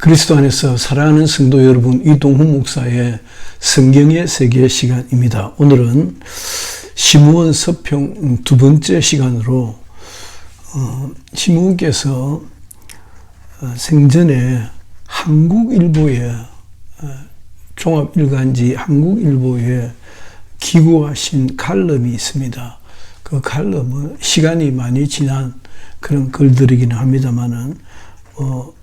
그리스도 안에서 사랑하는 성도 여러분, 이동훈 목사의 성경의 세계 시간입니다. 오늘은 시므온 서평 두 번째 시간으로 시므온께서 생전에 한국일보에 종합일간지 한국일보에 기고하신 칼럼이 있습니다. 그 칼럼은 시간이 많이 지난 그런 글들이기는 합니다만은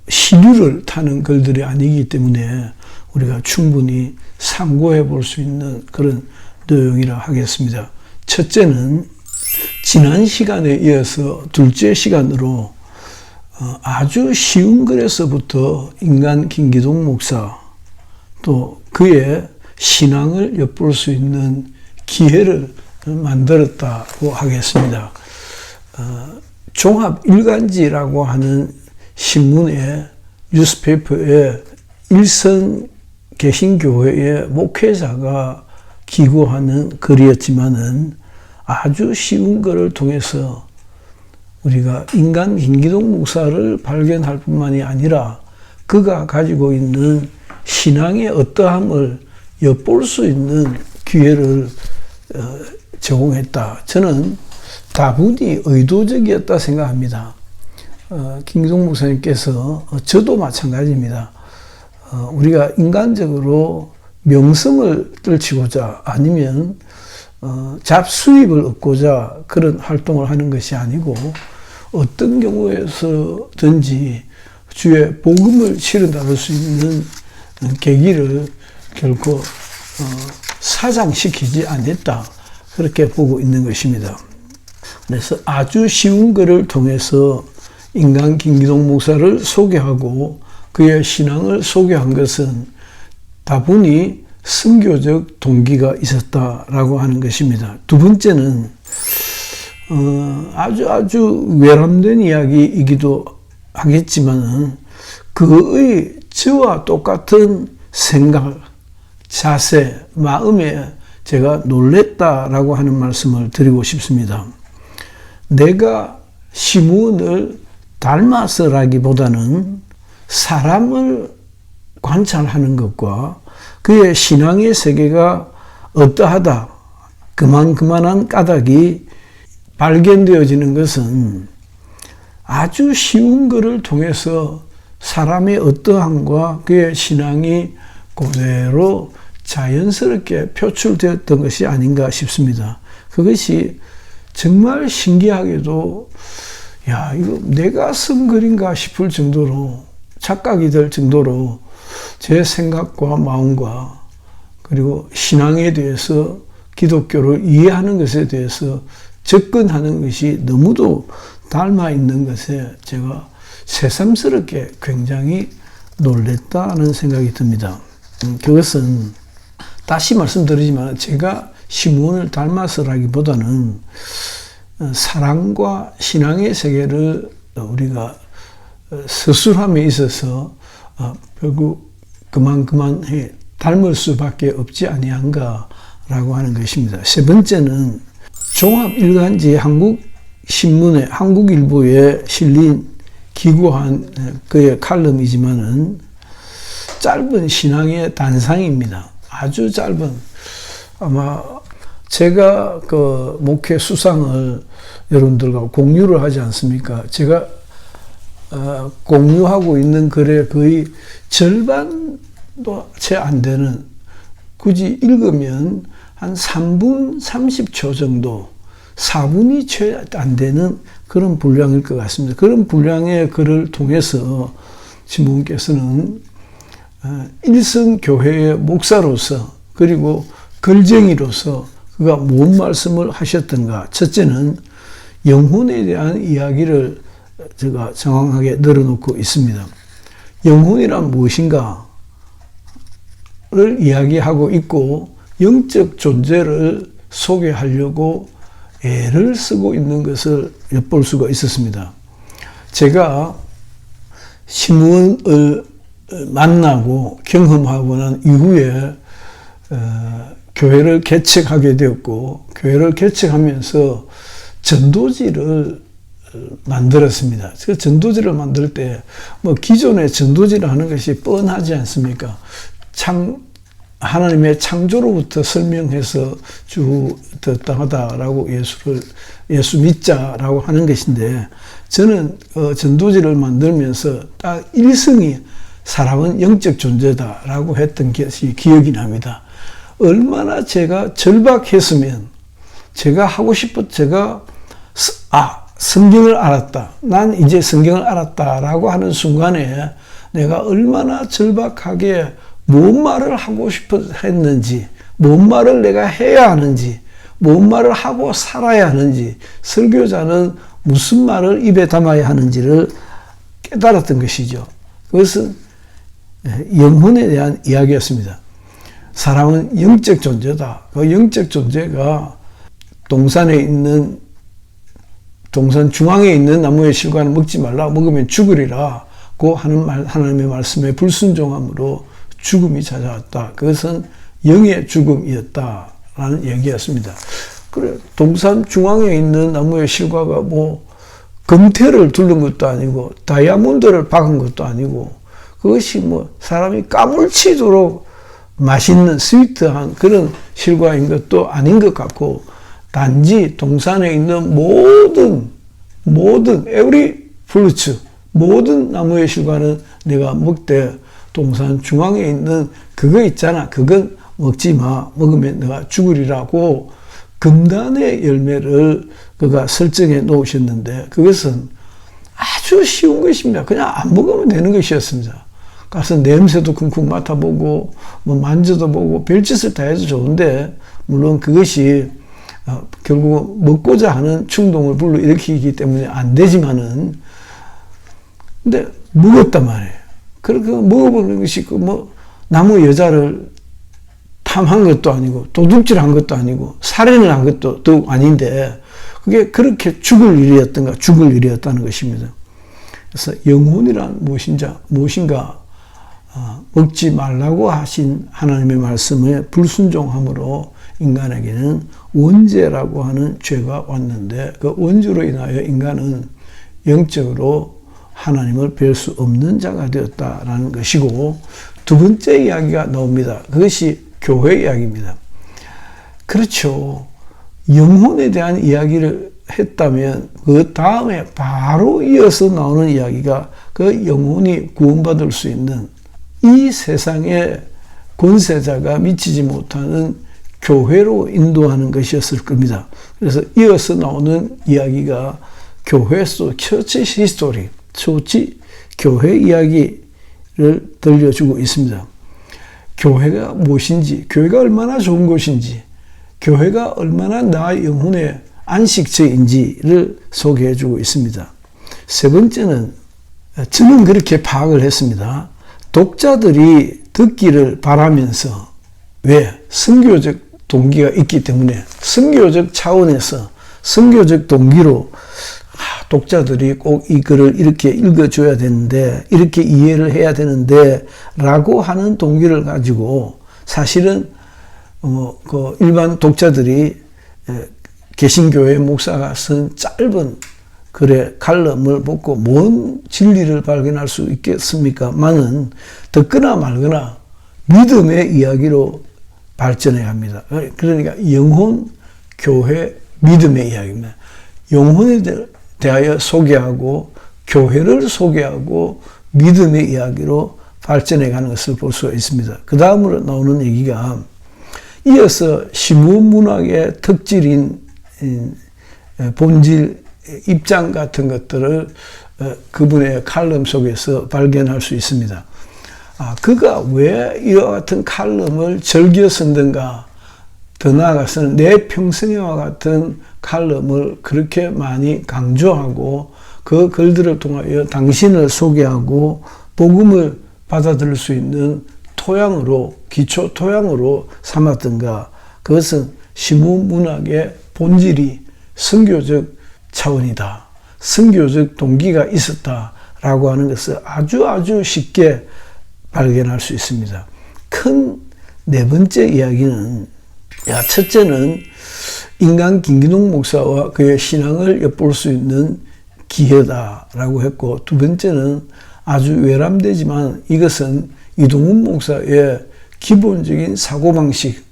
시류를 타는 글들이 아니기 때문에 우리가 충분히 참고해 볼 수 있는 그런 내용이라 하겠습니다. 첫째는 지난 시간에 이어서 둘째 시간으로 아주 쉬운 글에서부터 인간 김기동 목사 또 그의 신앙을 엿볼 수 있는 기회를 만들었다고 하겠습니다. 종합일간지라고 하는 신문의 뉴스페이퍼에 일선 개신교회의 목회자가 기고하는 글이었지만은 아주 쉬운 글을 통해서 우리가 인간 김기동 목사를 발견할 뿐만이 아니라 그가 가지고 있는 신앙의 어떠함을 엿볼 수 있는 기회를 제공했다. 저는 다분히 의도적이었다 생각합니다. 김기동 목사님께서 저도 마찬가지입니다. 우리가 인간적으로 명성을 떨치고자 아니면 잡수입을 얻고자 그런 활동을 하는 것이 아니고 어떤 경우에서든지 주의 복음을 실어 나눌 수 있는 계기를 결코 사장시키지 않았다. 그렇게 보고 있는 것입니다. 그래서 아주 쉬운 글을 통해서 인간 김기동 목사를 소개하고 그의 신앙을 소개한 것은 다분히 선교적 동기가 있었다라고 하는 것입니다. 두 번째는 아주 외람된 이야기이기도 하겠지만은 그의 저와 똑같은 생각, 자세, 마음에 제가 놀랬다라고 하는 말씀을 드리고 싶습니다. 내가 시므온을 닮아서라기보다는 사람을 관찰하는 것과 그의 신앙의 세계가 어떠하다, 그만한 까닭이 발견되어지는 것은 아주 쉬운 글을 통해서 사람의 어떠함과 그의 신앙이 그대로 자연스럽게 표출되었던 것이 아닌가 싶습니다. 그것이 정말 신기하게도 이거 내가 쓴 글인가 싶을 정도로 착각이 될 정도로 제 생각과 마음과 그리고 신앙에 대해서 기독교를 이해하는 것에 대해서 접근하는 것이 너무도 닮아 있는 것에 제가 새삼스럽게 굉장히 놀랬다는 생각이 듭니다. 그것은 다시 말씀드리지만 제가 시므온을 닮아서라기보다는 사랑과 신앙의 세계를 우리가 서술함에 있어서 결국 그만해 닮을 수밖에 없지 아니한가라고 하는 것입니다. 세 번째는 종합일간지 한국신문의 한국일보에 실린 기고한 그의 칼럼이지만은 짧은 신앙의 단상입니다. 아주 짧은, 아마 제가 그 목회 수상을 여러분들과 공유를 하지 않습니까? 제가 공유하고 있는 글의 거의 절반도 채 안 되는, 굳이 읽으면 한 3분 30초 정도, 4분이 채 안 되는 그런 분량일 것 같습니다. 그런 분량의 글을 통해서 신부님께서는 일선교회의 목사로서 그리고 글쟁이로서 그가 무슨 말씀을 하셨던가. 첫째는 영혼에 대한 이야기를 제가 정확하게 늘어놓고 있습니다. 영혼이란 무엇인가를 이야기하고 있고 영적 존재를 소개하려고 애를 쓰고 있는 것을 엿볼 수가 있었습니다. 제가 시므온을 만나고 경험하고 난 이후에 교회를 개척하게 되었고, 교회를 개척하면서 전도지를 만들었습니다. 그 전도지를 만들 때 뭐 기존의 전도지를 하는 것이 뻔하지 않습니까? 하나님의 창조로부터 설명해서 쭉 뜻하다라고 예수 믿자라고 하는 것인데, 저는 전도지를 만들면서 딱 일성이 사람은 영적 존재다라고 했던 것이 기억이 납니다. 얼마나 제가 절박했으면 제가 하고 제가 성경을 알았다. 난 이제 성경을 알았다라고 하는 순간에 내가 얼마나 절박하게 뭔 말을 하고 싶어 했는지, 뭔 말을 내가 해야 하는지, 뭔 말을 하고 살아야 하는지, 설교자는 무슨 말을 입에 담아야 하는지를 깨달았던 것이죠. 그것은 영혼에 대한 이야기였습니다. 사람은 영적 존재다. 그 영적 존재가 동산 중앙에 있는 나무의 실과는 먹지 말라. 먹으면 죽으리라고 하는 하나님의 말씀에 불순종함으로 죽음이 찾아왔다. 그것은 영의 죽음이었다라는 얘기였습니다. 그래, 동산 중앙에 있는 나무의 실과가 뭐 금태를 두른 것도 아니고 다이아몬드를 박은 것도 아니고, 그것이 뭐 사람이 까물치도록 맛있는 스위트한 그런 실과인 것도 아닌 것 같고, 단지 동산에 있는 모든 에브리 플루츠, 모든 나무의 실과는 내가 먹되 동산 중앙에 있는 그거 있잖아, 그건 먹지 마. 먹으면 내가 죽으리라고 금단의 열매를 그가 설정해 놓으셨는데, 그것은 아주 쉬운 것입니다. 그냥 안 먹으면 되는 것이었습니다. 가서 냄새도 쿵쿵 맡아보고 뭐 만져도 보고 별짓을 다 해도 좋은데, 물론 그것이 결국 먹고자 하는 충동을 불러일으키기 때문에 안 되지만은, 근데 먹었단 말이에요. 그렇게 먹어보는 것이 뭐 나무 여자를 탐한 것도 아니고 도둑질한 것도 아니고 살인을 한 것도 또 아닌데, 그게 그렇게 죽을 일이었다는 것입니다. 그래서 영혼이란 무엇인가 먹지 말라고 하신 하나님의 말씀에 불순종함으로 인간에게는 원죄라고 하는 죄가 왔는데, 그 원죄로 인하여 인간은 영적으로 하나님을 뵐 수 없는 자가 되었다라는 것이고, 두 번째 이야기가 나옵니다. 그것이 교회 이야기입니다. 그렇죠. 영혼에 대한 이야기를 했다면 그 다음에 바로 이어서 나오는 이야기가 그 영혼이 구원받을 수 있는 이 세상에 권세자가 미치지 못하는 교회로 인도하는 것이었을 겁니다. 그래서 이어서 나오는 이야기가 교회 속 처치 히스토리, 교회 이야기를 들려주고 있습니다. 교회가 무엇인지, 교회가 얼마나 좋은 곳인지, 교회가 얼마나 나의 영혼의 안식처인지를 소개해주고 있습니다. 세 번째는 저는 그렇게 파악을 했습니다. 독자들이 듣기를 바라면서, 왜? 선교적 동기가 있기 때문에, 선교적 차원에서 선교적 동기로 독자들이 꼭 이 글을 이렇게 읽어줘야 되는데, 이렇게 이해를 해야 되는데 라고 하는 동기를 가지고, 사실은 그 일반 독자들이 개신교회 목사가 쓴 짧은 글의 칼럼을 보고 뭔 진리를 발견할 수 있겠습니까? 많은 듣거나 말거나 믿음의 이야기로 발전해 갑니다. 그러니까 영혼, 교회, 믿음의 이야기입니다. 영혼에 대하여 소개하고 교회를 소개하고 믿음의 이야기로 발전해 가는 것을 볼 수가 있습니다. 그 다음으로 나오는 얘기가, 이어서 신문문학의 특질인 본질, 입장 같은 것들을 그분의 칼럼 속에서 발견할 수 있습니다. 그가 왜 이와 같은 칼럼을 즐겨 쓴던가, 더 나아가서는 내 평생애와 같은 칼럼을 그렇게 많이 강조하고 그 글들을 통하여 당신을 소개하고 복음을 받아들일 수 있는 토양으로, 기초 토양으로 삼았던가. 그것은 신문문학의 본질이 선교적 차원이다, 선교적 동기가 있었다라고 하는 것을 아주 쉽게 발견할 수 있습니다. 큰 네 번째 이야기는, 첫째는 인간 김기동 목사와 그의 신앙을 엿볼 수 있는 기회다라고 했고, 두 번째는 아주 외람되지만 이것은 이동훈 목사의 기본적인 사고방식,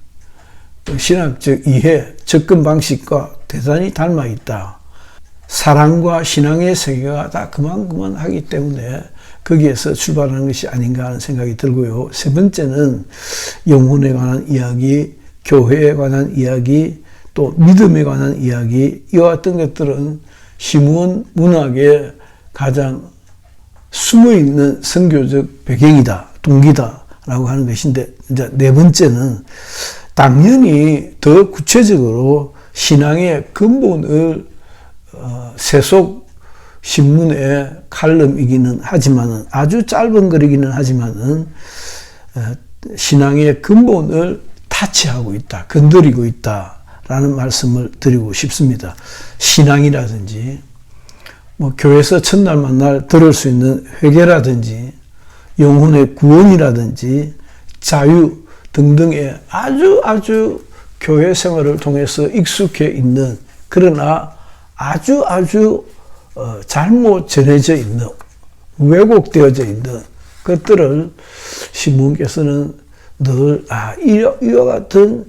신학적 이해, 접근 방식과 대단히 닮아 있다. 사랑과 신앙의 세계가 다 그만하기 때문에 거기에서 출발하는 것이 아닌가 하는 생각이 들고요. 세 번째는 영혼에 관한 이야기, 교회에 관한 이야기, 또 믿음에 관한 이야기, 이와 같은 것들은 시므온 문학의 가장 숨어있는 선교적 배경이다, 동기다라고 하는 것인데, 이제 네 번째는 당연히 더 구체적으로 신앙의 근본을 세속 신문의 칼럼이기는 하지만은, 아주 짧은 글이기는 하지만은 신앙의 근본을 타치하고 있다, 건드리고 있다라는 말씀을 드리고 싶습니다. 신앙이라든지 뭐 교회에서 첫날 만날 들을 수 있는 회개라든지 영혼의 구원이라든지 자유 등등의 아주 교회 생활을 통해서 익숙해 있는, 그러나 아주 잘못 전해져 있는, 왜곡되어져 있는 것들을 시므온께서는 늘 이와 같은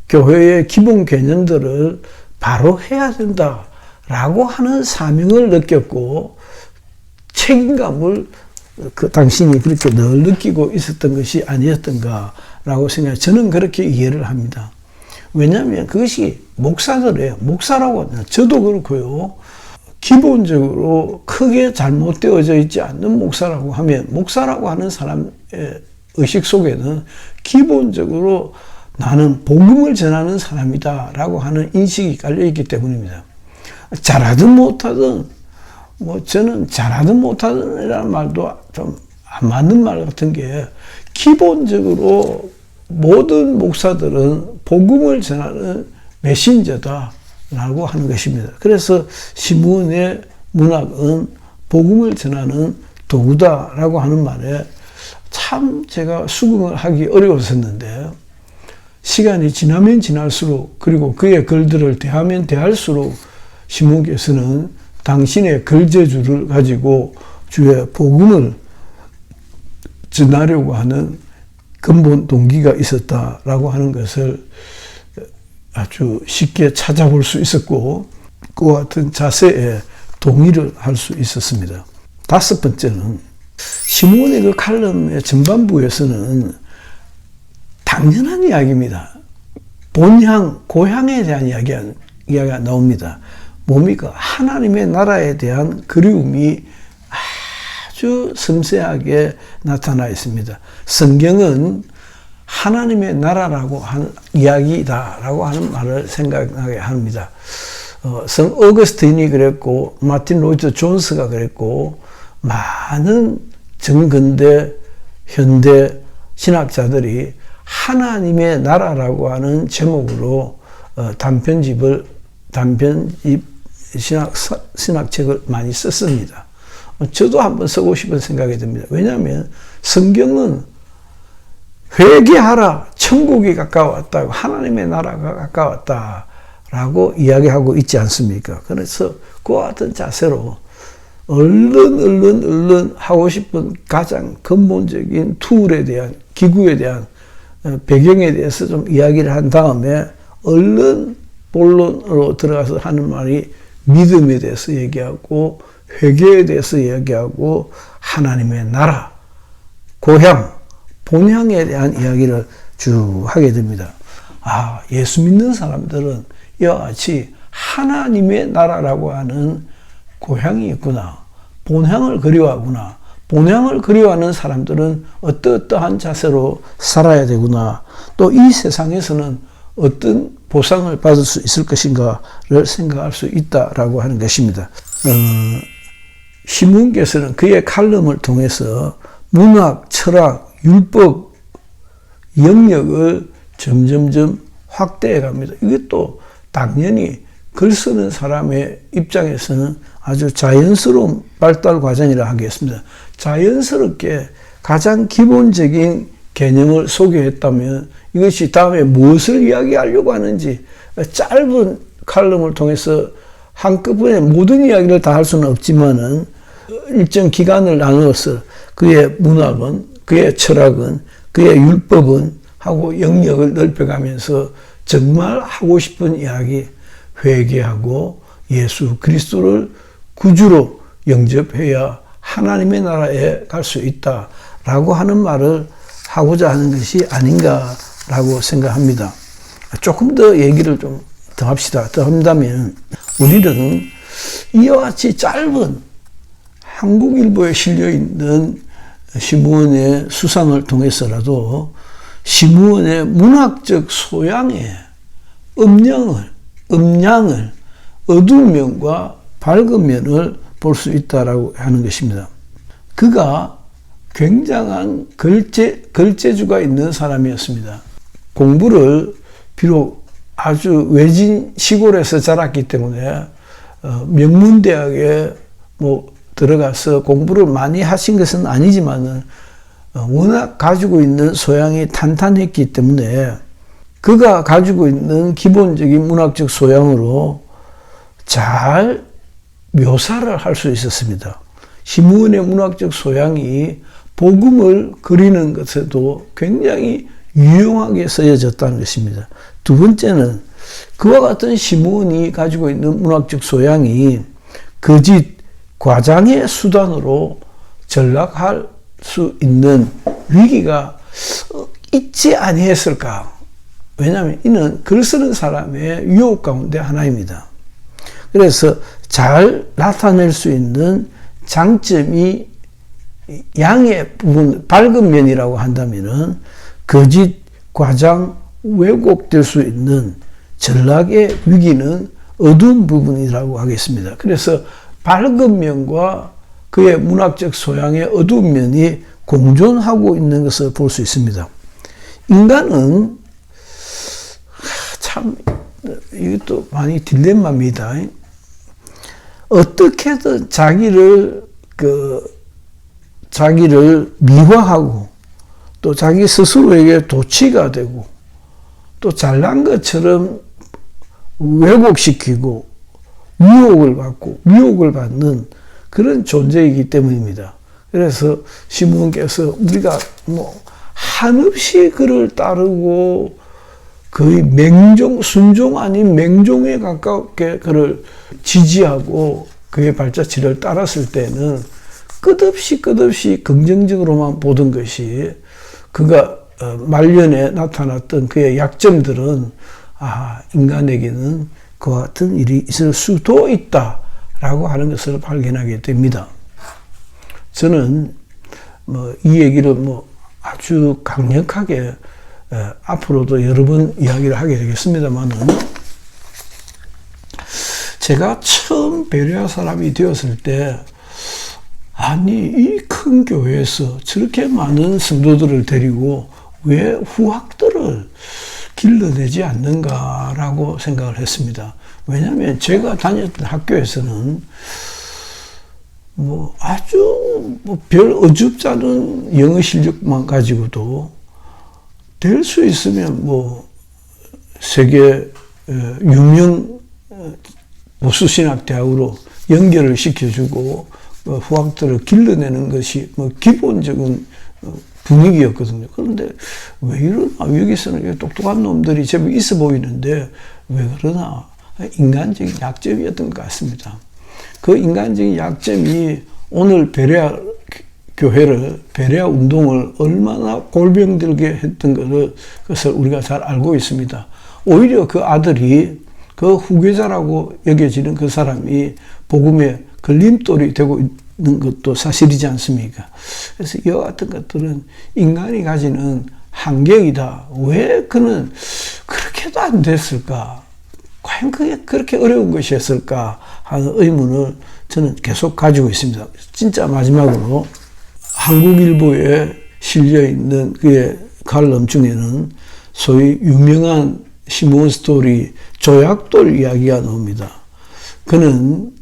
교회의 기본 개념들을 바로 해야 된다라고 하는 사명을 느꼈고, 책임감을 당신이 그렇게 늘 느끼고 있었던 것이 아니었던가라고 생각해요. 저는 그렇게 이해를 합니다. 왜냐하면 그것이 목사들이에요. 목사라고, 저도 그렇고요. 기본적으로 크게 잘못되어져 있지 않는 목사라고 하면, 목사라고 하는 사람의 의식 속에는 기본적으로 나는 복음을 전하는 사람이다 라고 하는 인식이 깔려있기 때문입니다. 잘하든 못하든, 저는 잘하든 못하든 이라는 말도 좀 안 맞는 말 같은 게, 기본적으로 모든 목사들은 복음을 전하는 메신저다라고 하는 것입니다. 그래서 시므온의 문학은 복음을 전하는 도구다라고 하는 말에 참 제가 수긍을 하기 어려웠었는데, 시간이 지나면 지날수록, 그리고 그의 글들을 대하면 대할수록 시므온께서는 당신의 글재주를 가지고 주의 복음을 전하려고 하는 근본 동기가 있었다라고 하는 것을 아주 쉽게 찾아볼 수 있었고, 그와 같은 자세에 동의를 할 수 있었습니다. 다섯 번째는 시므온의 그 칼럼의 전반부에서는 당연한 이야기입니다. 본향, 고향에 대한 이야기가 나옵니다. 뭡니까? 하나님의 나라에 대한 그리움이 아주 섬세하게 나타나 있습니다. 성경은 하나님의 나라라고 하는 이야기다라고 하는 말을 생각하게 합니다. 성 어거스틴이 그랬고, 마틴 로이드 존스가 그랬고, 많은 정근대, 현대 신학자들이 하나님의 나라라고 하는 제목으로 단편집 신학책을 많이 썼습니다. 저도 한번 쓰고 싶은 생각이 듭니다. 왜냐하면 성경은 회개하라, 천국이 가까웠다고, 하나님의 나라가 가까웠다라고 이야기하고 있지 않습니까? 그래서 그와 같은 자세로 얼른 하고 싶은 가장 근본적인 툴에 대한, 기구에 대한 배경에 대해서 좀 이야기를 한 다음에 얼른 본론으로 들어가서 하는 말이 믿음에 대해서 얘기하고, 회개에 대해서 얘기하고, 하나님의 나라, 고향, 본향에 대한 이야기를 쭉 하게 됩니다. 예수 믿는 사람들은 이와 같이 하나님의 나라라고 하는 고향이 있구나, 본향을 그리워하구나, 본향을 그리워하는 사람들은 어떠한 자세로 살아야 되구나, 또 이 세상에서는 어떤 보상을 받을 수 있을 것인가를 생각할 수 있다라고 하는 것입니다. 시므온께서는 그의 칼럼을 통해서 문학, 철학, 율법 영역을 점점점 확대해 갑니다. 이것도 당연히 글 쓰는 사람의 입장에서는 아주 자연스러운 발달 과정이라 하겠습니다. 자연스럽게 가장 기본적인 개념을 소개했다면 이것이 다음에 무엇을 이야기하려고 하는지 짧은 칼럼을 통해서 한꺼번에 모든 이야기를 다 할 수는 없지만은 일정 기간을 나누어서 그의 문학은, 그의 철학은, 그의 율법은 하고 영역을 넓혀가면서 정말 하고 싶은 이야기, 회개하고 예수 그리스도를 구주로 영접해야 하나님의 나라에 갈 수 있다라고 하는 말을 하고자 하는 것이 아닌가라고 생각합니다. 조금 더 얘기를 좀 더 합시다. 더 한다면 우리는 이와 같이 짧은 한국일보에 실려있는 시므온의 수상을 통해서라도 시므온의 문학적 소양의 음량을 어두운 면과 밝은 면을 볼 수 있다라고 하는 것입니다. 그가 굉장한 글재주가 있는 사람이었습니다. 공부를 비록 아주 외진 시골에서 자랐기 때문에 명문대학에 들어가서 공부를 많이 하신 것은 아니지만은 워낙 가지고 있는 소양이 탄탄했기 때문에 그가 가지고 있는 기본적인 문학적 소양으로 잘 묘사를 할 수 있었습니다. 시므온의 문학적 소양이 복음을 그리는 것에도 굉장히 유용하게 쓰여졌다는 것입니다. 두 번째는 그와 같은 시므온이 가지고 있는 문학적 소양이 거짓 과장의 수단으로 전락할 수 있는 위기가 있지 아니했을까? 왜냐하면 이는 글 쓰는 사람의 유혹 가운데 하나입니다. 그래서 잘 나타낼 수 있는 장점이 양의 부분, 밝은 면이라고 한다면은 거짓, 과장, 왜곡될 수 있는 전락의 위기는 어두운 부분이라고 하겠습니다. 그래서 밝은 면과 그의 문학적 소양의 어두운 면이 공존하고 있는 것을 볼 수 있습니다. 인간은 참 이것도 많이 딜레마입니다. 어떻게든 자기를 미화하고 또 자기 스스로에게 도취가 되고 또 잘난 것처럼 왜곡시키고 유혹을 받고 미혹을 받는 그런 존재이기 때문입니다. 그래서 시므온께서 우리가 한없이 그를 따르고 거의 순종 아닌 맹종에 가깝게 그를 지지하고 그의 발자취를 따랐을 때는 끝없이 긍정적으로만 보던 것이 그가 말년에 나타났던 그의 약점들은 인간에게는 그와 같은 일이 있을 수도 있다라고 하는 것을 발견하게 됩니다. 저는 이 얘기를 아주 강력하게 앞으로도 여러 번 이야기를 하게 되겠습니다만은 제가 처음 베레아 사람이 되었을 때 아니 이 큰 교회에서 저렇게 많은 성도들을 데리고 왜 후학들을 길러내지 않는가라고 생각을 했습니다. 왜냐하면 제가 다녔던 학교에서는 아주 별 어줍지 않은 영어 실력만 가지고도 될 수 있으면 세계 유명 보수신학대학으로 연결을 시켜주고 후학들을 길러내는 것이 기본적인 분위기였거든요. 그런데 왜 이러나? 여기서는 똑똑한 놈들이 제법 있어 보이는데 왜 그러나? 인간적인 약점이었던 것 같습니다. 그 인간적인 약점이 오늘 베레아 교회를, 베레아 운동을 얼마나 골병들게 했던 것을 우리가 잘 알고 있습니다. 오히려 그 아들이 그 후계자라고 여겨지는 그 사람이 복음의 걸림돌이 되고 있는 것도 사실이지 않습니까? 그래서 이와 같은 것들은 인간이 가지는 한계이다. 왜 그는 그렇게도 안 됐을까? 과연 그게 그렇게 어려운 것이었을까? 하는 의문을 저는 계속 가지고 있습니다. 진짜 마지막으로 한국일보에 실려있는 그의 칼럼 중에는 소위 유명한 시므온 스토리 조약돌 이야기가 나옵니다. 그는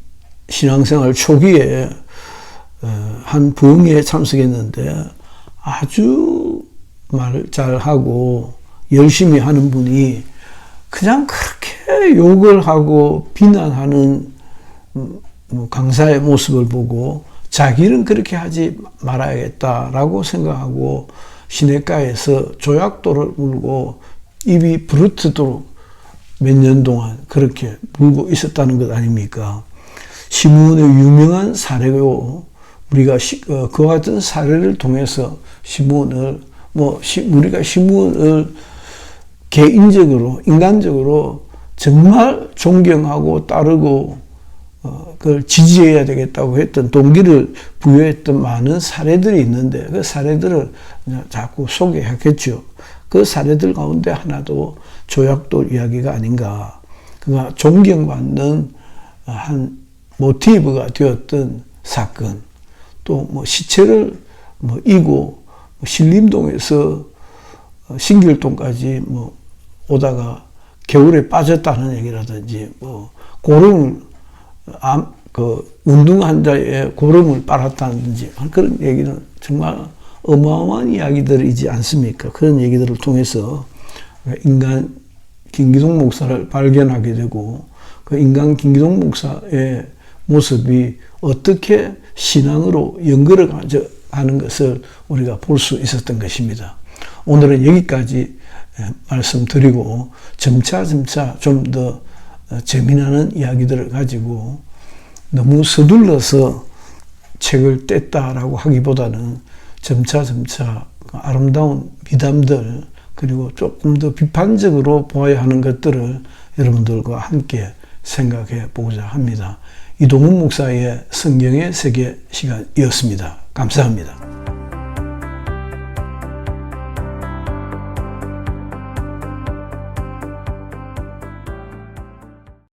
신앙생활 초기에 한 부흥회에 참석했는데 아주 말 잘하고 열심히 하는 분이 그냥 그렇게 욕을 하고 비난하는 강사의 모습을 보고 자기는 그렇게 하지 말아야겠다라고 생각하고 시냇가에서 조약돌을 물고 입이 부르트도록 몇 년 동안 그렇게 물고 있었다는 것 아닙니까? 시므온의 유명한 사례고 우리가 그와 같은 사례를 통해서 시므온을 우리가 시므온을 개인적으로 인간적으로 정말 존경하고 따르고 그걸 지지해야 되겠다고 했던 동기를 부여했던 많은 사례들이 있는데 그 사례들을 자꾸 소개하겠죠. 그 사례들 가운데 하나도 조약돌 이야기가 아닌가. 그가 존경받는 한 모티브가 되었던 사건. 또 시체를 이고 신림동에서 신길동까지 오다가 겨울에 빠졌다는 얘기라든지 고름을 운동 환자의 고름을 빨았다든지 그런 얘기는 정말 어마어마한 이야기들이지 않습니까? 그런 얘기들을 통해서 인간 김기동 목사를 발견하게 되고 그 인간 김기동 목사의 모습이 어떻게 신앙으로 연결을 하는 것을 우리가 볼 수 있었던 것입니다. 오늘은 여기까지 말씀드리고 점차 좀 더 재미나는 이야기들을 가지고 너무 서둘러서 책을 뗐다라고 하기보다는 점차 아름다운 미담들 그리고 조금 더 비판적으로 보아야 하는 것들을 여러분들과 함께 생각해 보고자 합니다. 이동훈 목사의 성경의 세계 시간이었습니다. 감사합니다.